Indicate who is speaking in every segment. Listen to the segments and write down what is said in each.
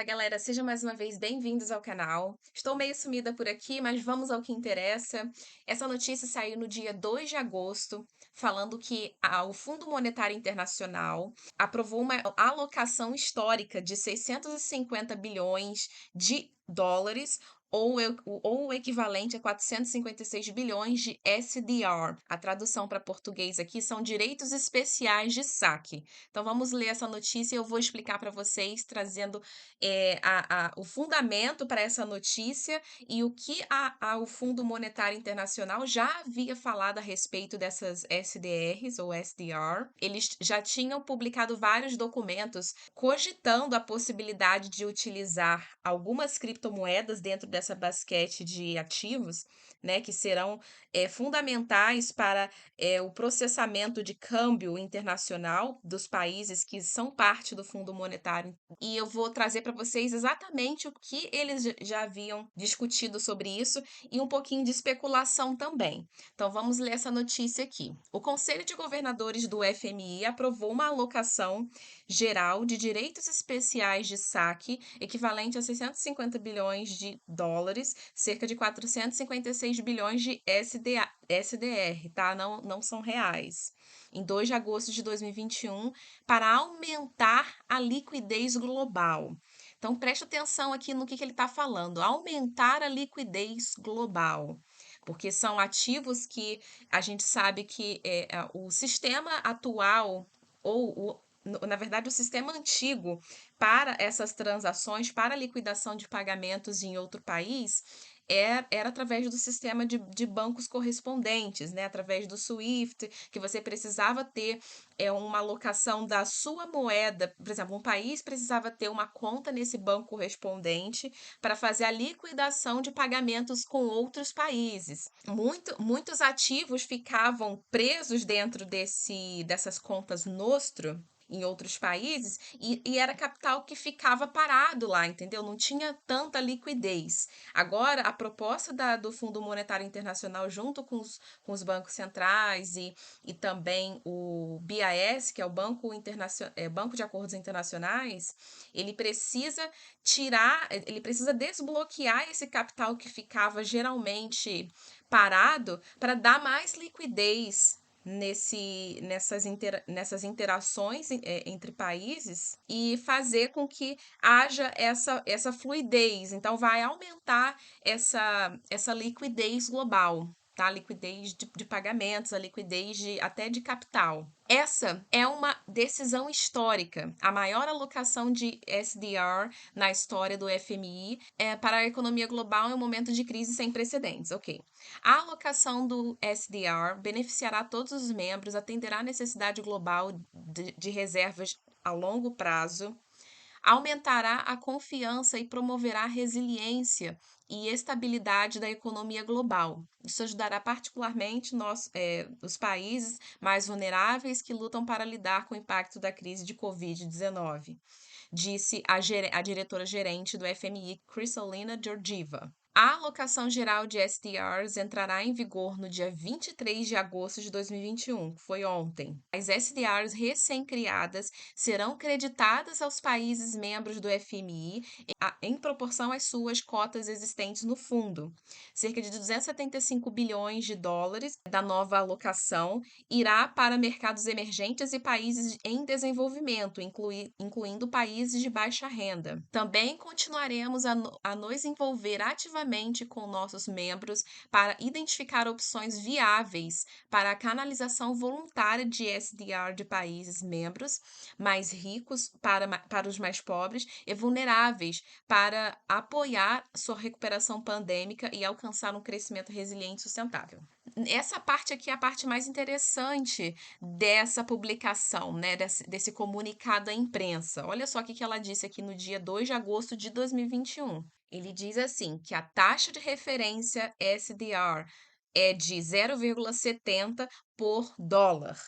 Speaker 1: Fala galera, sejam mais uma vez bem-vindos ao canal. Estou meio sumida por aqui, mas vamos ao que interessa. Essa notícia saiu no dia 2 de agosto, falando que o Fundo Monetário Internacional aprovou uma alocação histórica de 650 bilhões de dólares ou o equivalente a 456 bilhões de SDR. A tradução para português aqui são direitos especiais de saque. Então vamos ler essa notícia e eu vou explicar para vocês, trazendo o fundamento para essa notícia e o que o Fundo Monetário Internacional já havia falado a respeito dessas SDRs ou SDR. Eles já tinham publicado vários documentos cogitando a possibilidade de utilizar algumas criptomoedas dentro dessa basquete de ativos, né, que serão fundamentais para o processamento de câmbio internacional dos países que são parte do Fundo Monetário. E eu vou trazer para vocês exatamente o que eles já haviam discutido sobre isso e um pouquinho de especulação também. Então vamos ler essa notícia aqui. O Conselho de Governadores do FMI aprovou uma alocação geral de direitos especiais de saque equivalente a 650 bilhões de dólares, cerca de 456 bilhões de SDR, tá? Não são reais. Em 2 de agosto de 2021, para aumentar a liquidez global. Então, preste atenção aqui no que ele está falando. Aumentar a liquidez global. Porque são ativos que a gente sabe que o sistema atual, na verdade, o sistema antigo para essas transações, para a liquidação de pagamentos em outro país, era através do sistema de bancos correspondentes, né? Através do SWIFT, que você precisava ter uma alocação da sua moeda. Por exemplo, um país precisava ter uma conta nesse banco correspondente para fazer a liquidação de pagamentos com outros países. Muitos ativos ficavam presos dentro dessas contas nostro em outros países e era capital que ficava parado lá, entendeu? Não tinha tanta liquidez. Agora, a proposta do Fundo Monetário Internacional, junto com os bancos centrais e também o BIS, que é o Banco de Acordos Internacionais, ele precisa ele precisa desbloquear esse capital que ficava geralmente parado para dar mais liquidez nessas interações entre países e fazer com que haja essa fluidez. Então, vai aumentar essa liquidez global. Tá? A liquidez de pagamentos, a liquidez até de capital. Essa é uma decisão histórica, a maior alocação de SDR na história do FMI para a economia global em um momento de crise sem precedentes. Ok. A alocação do SDR beneficiará todos os membros, atenderá à necessidade global de reservas a longo prazo, aumentará a confiança e promoverá a resiliência e estabilidade da economia global. Isso ajudará particularmente os países mais vulneráveis que lutam para lidar com o impacto da crise de Covid-19, disse a diretora-gerente do FMI, Kristalina Georgieva. A alocação geral de SDRs entrará em vigor no dia 23 de agosto de 2021, que foi ontem. As SDRs recém-criadas serão creditadas aos países membros do FMI em proporção às suas cotas existentes no fundo. Cerca de 275 bilhões de dólares da nova alocação irá para mercados emergentes e países em desenvolvimento, incluindo países de baixa renda. Também continuaremos a nos envolver ativamente com nossos membros para identificar opções viáveis para a canalização voluntária de SDR de países membros mais ricos para os mais pobres e vulneráveis para apoiar sua recuperação pandêmica e alcançar um crescimento resiliente e sustentável. Essa parte aqui é a parte mais interessante dessa publicação, né, desse comunicado à imprensa. Olha só o que ela disse aqui no dia 2 de agosto de 2021. Ele diz assim, que a taxa de referência SDR é de 0,70 por dólar.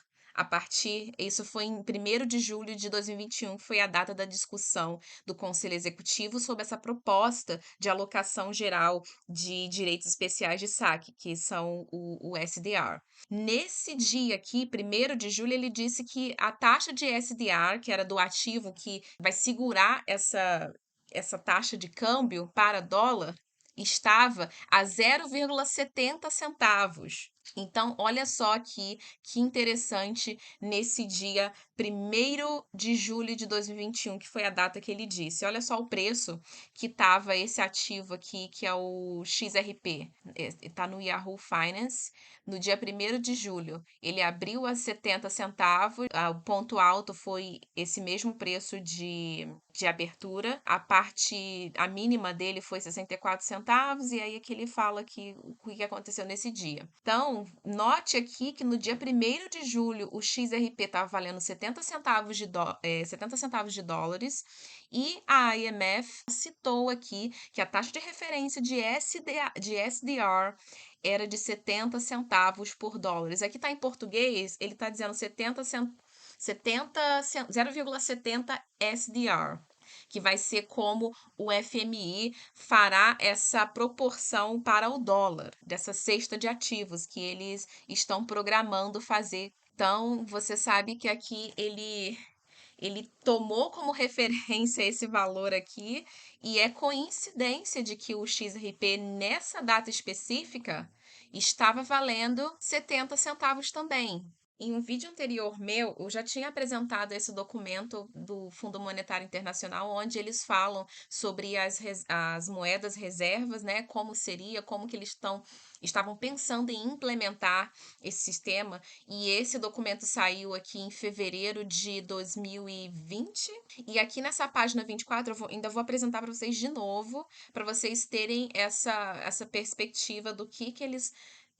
Speaker 1: Isso foi em 1º de julho de 2021, que foi a data da discussão do Conselho Executivo sobre essa proposta de alocação geral de direitos especiais de saque, que são o SDR. Nesse dia aqui, 1º de julho, ele disse que a taxa de SDR, que era do ativo que vai segurar essa taxa de câmbio para dólar estava a 0,70 centavos. Então, olha só aqui que interessante nesse dia 1º de julho de 2021, que foi a data que ele disse. Olha só o preço que estava esse ativo aqui, que é o XRP. Está no Yahoo Finance. No dia 1º de julho, ele abriu a 70 centavos. O ponto alto foi esse mesmo preço de abertura. A mínima dele foi 64 centavos, e aí aqui ele fala que o que aconteceu nesse dia. Então, note aqui que no dia 1º de julho, o XRP estava valendo 70 centavos 70 centavos de dólares, e a IMF citou aqui que a taxa de referência de SDR era de 70 centavos por dólares. Aqui está em português, ele está dizendo 0,70 SDR, que vai ser como o FMI fará essa proporção para o dólar, dessa cesta de ativos que eles estão programando fazer. Então, você sabe que aqui ele tomou como referência esse valor aqui, e é coincidência de que o XRP nessa data específica estava valendo 70 centavos também. Em um vídeo anterior meu, eu já tinha apresentado esse documento do Fundo Monetário Internacional, onde eles falam sobre as moedas reservas, né? Como seria, como que eles estavam pensando em implementar esse sistema. E esse documento saiu aqui em fevereiro de 2020. E aqui nessa página 24, ainda vou apresentar para vocês de novo, para vocês terem essa perspectiva do que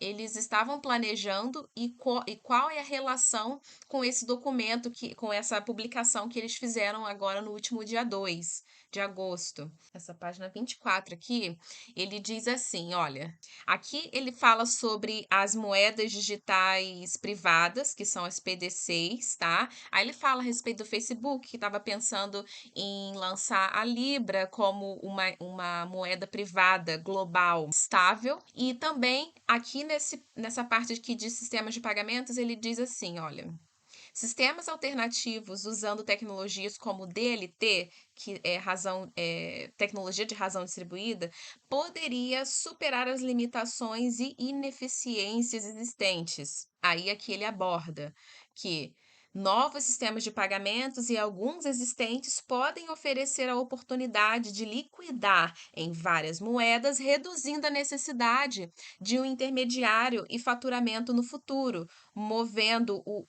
Speaker 1: eles estavam planejando e qual é a relação com esse documento, com essa publicação que eles fizeram agora no último dia 2 de agosto. Essa página 24 aqui, ele diz assim, olha, aqui ele fala sobre as moedas digitais privadas, que são as PDCs, tá? Aí ele fala a respeito do Facebook, que estava pensando em lançar a Libra como uma moeda privada global estável. E também aqui nessa parte aqui de sistemas de pagamentos, ele diz assim, olha, sistemas alternativos usando tecnologias como DLT, que é tecnologia de razão distribuída, poderia superar as limitações e ineficiências existentes. Aí aqui ele aborda que novos sistemas de pagamentos e alguns existentes podem oferecer a oportunidade de liquidar em várias moedas, reduzindo a necessidade de um intermediário e faturamento no futuro, movendo o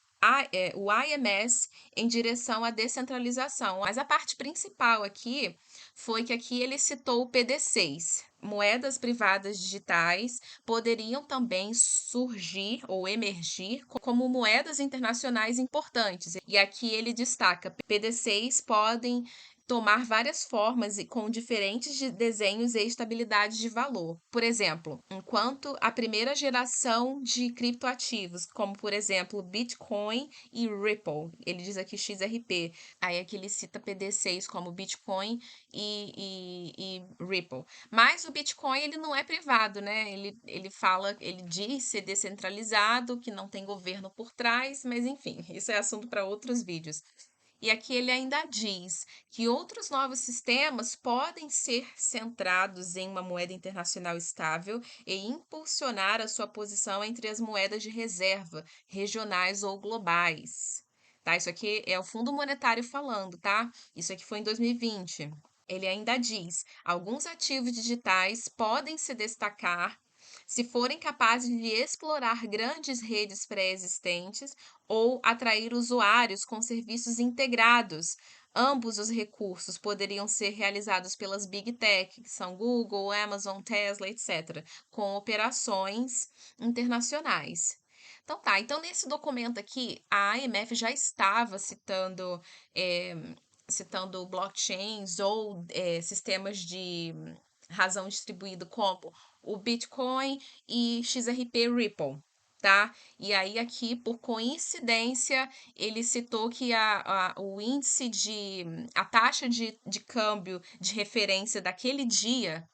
Speaker 1: IMS em direção à descentralização. Mas a parte principal aqui foi que aqui ele citou o PD6. Moedas privadas digitais poderiam também surgir ou emergir como moedas internacionais importantes. E aqui ele destaca: PD6 podem tomar várias formas e com diferentes desenhos e estabilidade de valor. Por exemplo, enquanto a primeira geração de criptoativos, como por exemplo Bitcoin e Ripple, ele diz aqui XRP, aí aqui ele cita PD6 como Bitcoin e Ripple. Mas o Bitcoin ele não é privado, né? Ele diz ser descentralizado, que não tem governo por trás, mas enfim, isso é assunto para outros vídeos. E aqui ele ainda diz que outros novos sistemas podem ser centrados em uma moeda internacional estável e impulsionar a sua posição entre as moedas de reserva, regionais ou globais. Tá? Isso aqui é o Fundo Monetário falando, tá? Isso aqui foi em 2020. Ele ainda diz: alguns ativos digitais podem se destacar se forem capazes de explorar grandes redes pré-existentes ou atrair usuários com serviços integrados. Ambos os recursos poderiam ser realizados pelas Big Tech, que são Google, Amazon, Tesla, etc., com operações internacionais. Então tá, então nesse documento aqui, a IMF já estava citando blockchains ou sistemas de razão distribuída como o Bitcoin e XRP Ripple, tá? E aí aqui, por coincidência, ele citou que o índice a taxa de câmbio de referência daquele dia,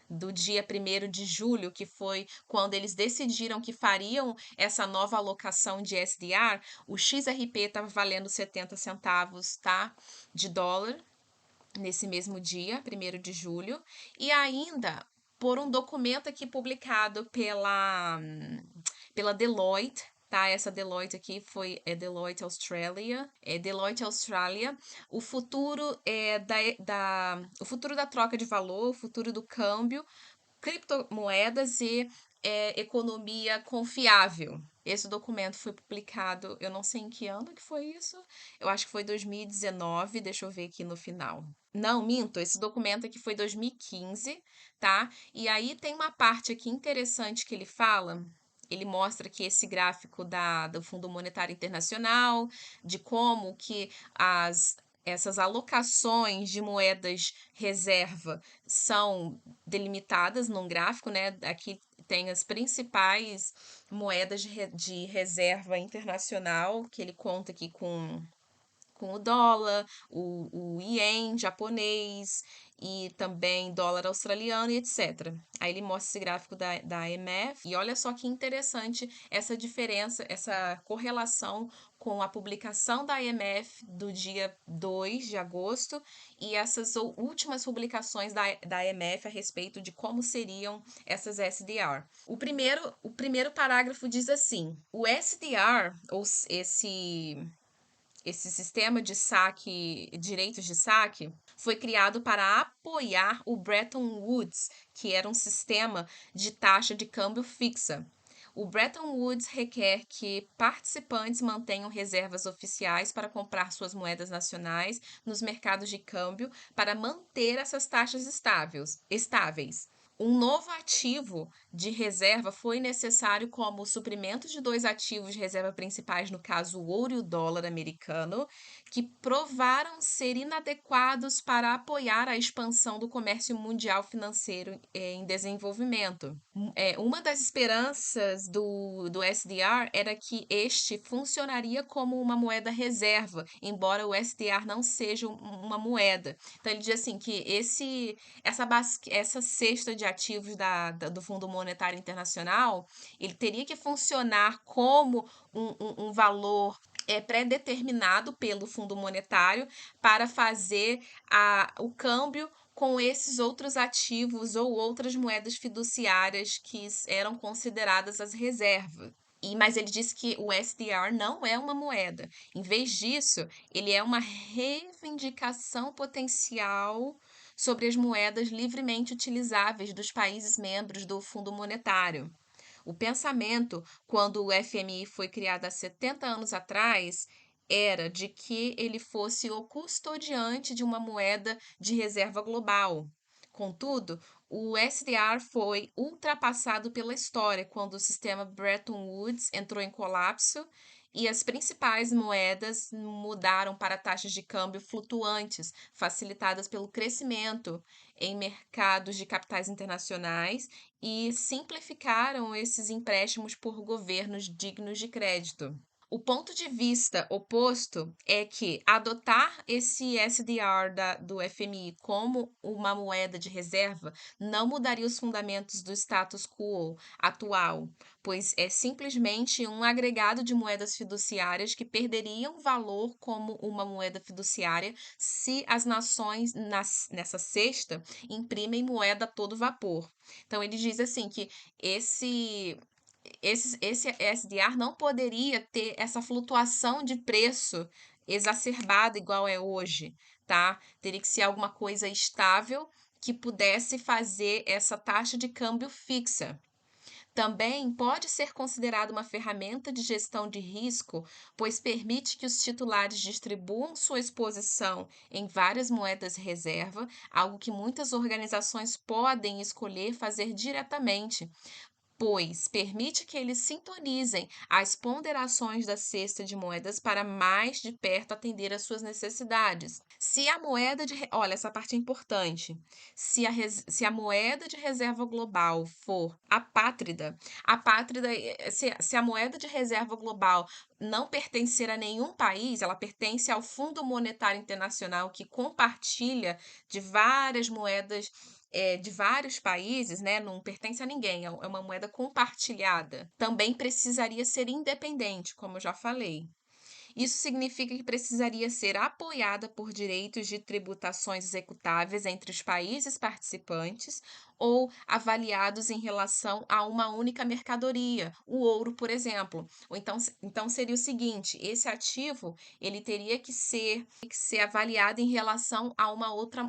Speaker 1: do dia 1º de julho, que foi quando eles decidiram que fariam essa nova alocação de SDR, o XRP estava valendo 70 centavos, tá? De dólar. nesse mesmo dia, 1º de julho, e ainda por um documento aqui publicado pela Deloitte, tá? Essa Deloitte aqui é Deloitte Australia, o futuro o futuro da troca de valor, o futuro do câmbio, criptomoedas e economia confiável. Esse documento foi publicado, eu não sei em que ano que foi isso, eu acho que foi 2019, deixa eu ver aqui no final. Não, minto, esse documento aqui foi 2015, tá? E aí tem uma parte aqui interessante que ele fala. Ele mostra aqui esse gráfico do Fundo Monetário Internacional, de como que essas alocações de moedas reserva são delimitadas num gráfico, né? Aqui tem as principais moedas de reserva internacional, que ele conta aqui com o dólar, o ien japonês e também dólar australiano e etc. Aí ele mostra esse gráfico da IMF e olha só que interessante essa diferença, essa correlação com a publicação da IMF do dia 2 de agosto e essas últimas publicações da IMF a respeito de como seriam essas SDR. O primeiro parágrafo diz assim: o SDR, ou esse sistema de saque, direitos de saque, foi criado para apoiar o Bretton Woods, que era um sistema de taxa de câmbio fixa. O Bretton Woods requer que participantes mantenham reservas oficiais para comprar suas moedas nacionais nos mercados de câmbio para manter essas taxas estáveis. Um novo ativo de reserva foi necessário como suprimento de dois ativos de reserva principais, no caso o ouro e o dólar americano, que provaram ser inadequados para apoiar a expansão do comércio mundial financeiro em desenvolvimento. Uma das esperanças do SDR era que este funcionaria como uma moeda reserva, embora o SDR não seja uma moeda. Então ele diz assim que essa cesta de ativos do Fundo Monetário Internacional, ele teria que funcionar como um valor pré-determinado pelo Fundo Monetário para fazer o câmbio com esses outros ativos ou outras moedas fiduciárias que eram consideradas as reservas. Mas ele disse que o SDR não é uma moeda. Em vez disso, ele é uma reivindicação potencial sobre as moedas livremente utilizáveis dos países membros do Fundo Monetário. O pensamento, quando o FMI foi criado há 70 anos atrás, era de que ele fosse o custodiante de uma moeda de reserva global. Contudo, o SDR foi ultrapassado pela história quando o sistema Bretton Woods entrou em colapso e as principais moedas mudaram para taxas de câmbio flutuantes, facilitadas pelo crescimento em mercados de capitais internacionais e simplificaram esses empréstimos por governos dignos de crédito. O ponto de vista oposto é que adotar esse SDR do FMI como uma moeda de reserva não mudaria os fundamentos do status quo atual, pois é simplesmente um agregado de moedas fiduciárias que perderiam valor como uma moeda fiduciária se as nações nessa cesta imprimem moeda a todo vapor. Então ele diz assim que esse SDR não poderia ter essa flutuação de preço exacerbada igual é hoje, tá? Teria que ser alguma coisa estável que pudesse fazer essa taxa de câmbio fixa. Também pode ser considerado uma ferramenta de gestão de risco, pois permite que os titulares distribuam sua exposição em várias moedas reserva, algo que muitas organizações podem escolher fazer diretamente, pois permite que eles sintonizem as ponderações da cesta de moedas para mais de perto atender às suas necessidades. Se a moeda olha, essa parte é importante. Se a moeda de reserva global for se a moeda de reserva global não pertencer a nenhum país, ela pertence ao Fundo Monetário Internacional, que compartilha de várias moedas de vários países, né, não pertence a ninguém, é uma moeda compartilhada. Também precisaria ser independente, como eu já falei. Isso significa que precisaria ser apoiada por direitos de tributações executáveis entre os países participantes ou avaliados em relação a uma única mercadoria, o ouro, por exemplo. Ou então seria o seguinte: esse ativo ele teria que ser avaliado em relação a uma outra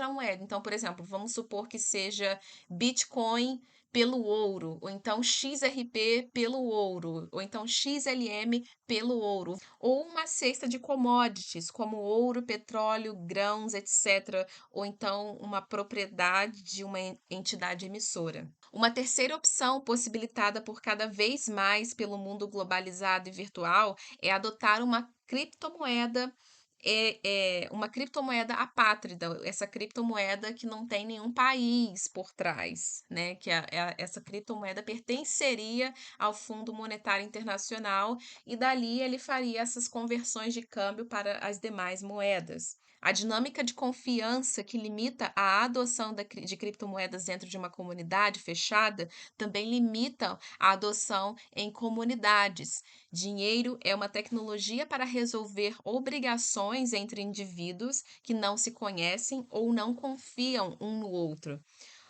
Speaker 1: moeda. Então, por exemplo, vamos supor que seja Bitcoin pelo ouro, ou então XRP pelo ouro, ou então XLM pelo ouro, ou uma cesta de commodities, como ouro, petróleo, grãos, etc., ou então uma propriedade de uma entidade emissora. Uma terceira opção, possibilitada por cada vez mais pelo mundo globalizado e virtual, é adotar uma criptomoeda apátrida, essa criptomoeda que não tem nenhum país por trás, né? Essa criptomoeda pertenceria ao Fundo Monetário Internacional e dali ele faria essas conversões de câmbio para as demais moedas. A dinâmica de confiança que limita a adoção de criptomoedas dentro de uma comunidade fechada também limita a adoção em comunidades. Dinheiro é uma tecnologia para resolver obrigações entre indivíduos que não se conhecem ou não confiam um no outro.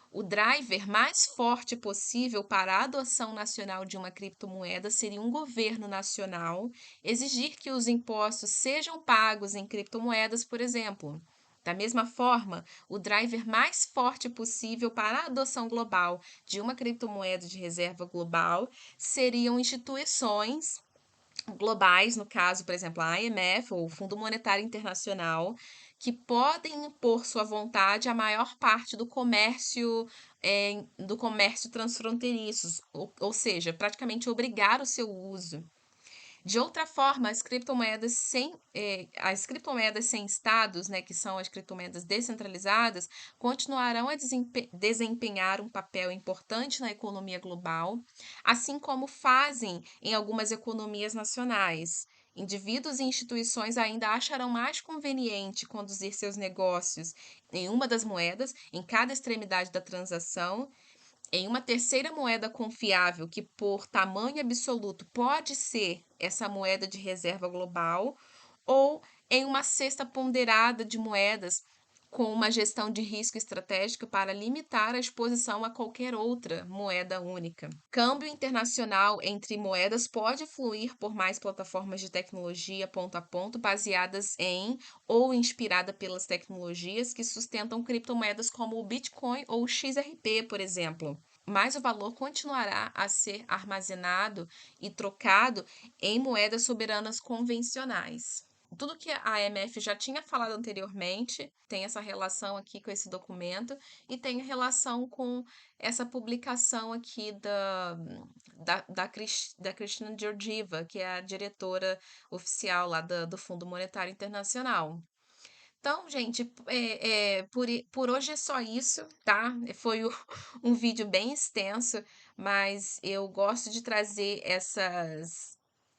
Speaker 1: O driver mais forte possível para a adoção nacional de uma criptomoeda seria um governo nacional exigir que os impostos sejam pagos em criptomoedas, por exemplo. Da mesma forma, o driver mais forte possível para a adoção global de uma criptomoeda de reserva global seriam instituições globais, no caso, por exemplo, a IMF ou o Fundo Monetário Internacional, que podem impor sua vontade à maior parte do comércio transfronteiriço, ou seja, praticamente obrigar o seu uso. De outra forma, as criptomoedas sem estados, né, que são as criptomoedas descentralizadas, continuarão a desempenhar um papel importante na economia global, assim como fazem em algumas economias nacionais. Indivíduos e instituições ainda acharão mais conveniente conduzir seus negócios em uma das moedas, em cada extremidade da transação, em uma terceira moeda confiável, que por tamanho absoluto pode ser essa moeda de reserva global, ou em uma cesta ponderada de moedas com uma gestão de risco estratégico para limitar a exposição a qualquer outra moeda única. Câmbio internacional entre moedas pode fluir por mais plataformas de tecnologia ponto a ponto baseadas em ou inspirada pelas tecnologias que sustentam criptomoedas como o Bitcoin ou o XRP, por exemplo, mas o valor continuará a ser armazenado e trocado em moedas soberanas convencionais. Tudo que a AMF já tinha falado anteriormente tem essa relação aqui com esse documento e tem relação com essa publicação aqui da Cristina Georgieva, que é a diretora oficial lá do Fundo Monetário Internacional. Então, gente, por hoje é só isso, tá? Foi um vídeo bem extenso, mas eu gosto de trazer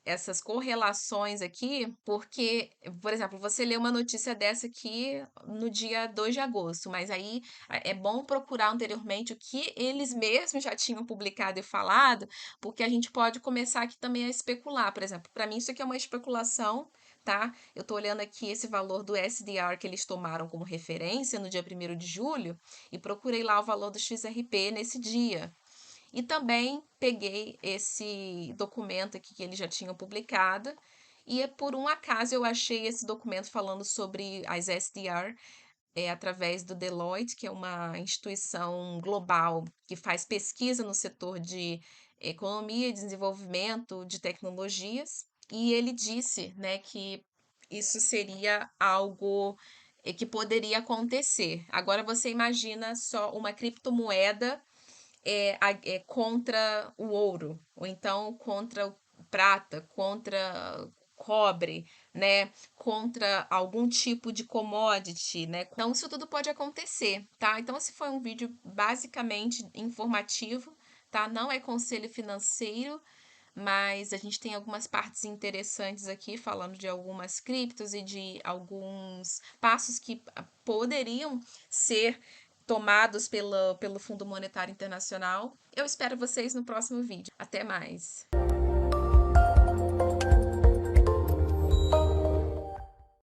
Speaker 1: essas correlações aqui, porque, por exemplo, você lê uma notícia dessa aqui no dia 2 de agosto, mas aí é bom procurar anteriormente o que eles mesmos já tinham publicado e falado, porque a gente pode começar aqui também a especular. Por exemplo, para mim isso aqui é uma especulação, tá? Eu tô olhando aqui esse valor do SDR que eles tomaram como referência no dia 1º de julho e procurei lá o valor do XRP nesse dia. E também peguei esse documento aqui que eles já tinham publicado e por um acaso eu achei esse documento falando sobre as SDR através do Deloitte, que é uma instituição global que faz pesquisa no setor de economia e desenvolvimento de tecnologias. E ele disse, né, que isso seria algo que poderia acontecer. Agora você imagina só uma criptomoeda contra o ouro, ou então contra o prata, contra cobre, né? Contra algum tipo de commodity, né? Então, isso tudo pode acontecer, tá? Então, esse foi um vídeo basicamente informativo, tá? Não é conselho financeiro, mas a gente tem algumas partes interessantes aqui, falando de algumas criptos e de alguns passos que poderiam ser tomados pelo Fundo Monetário Internacional. Eu espero vocês no próximo vídeo. Até mais!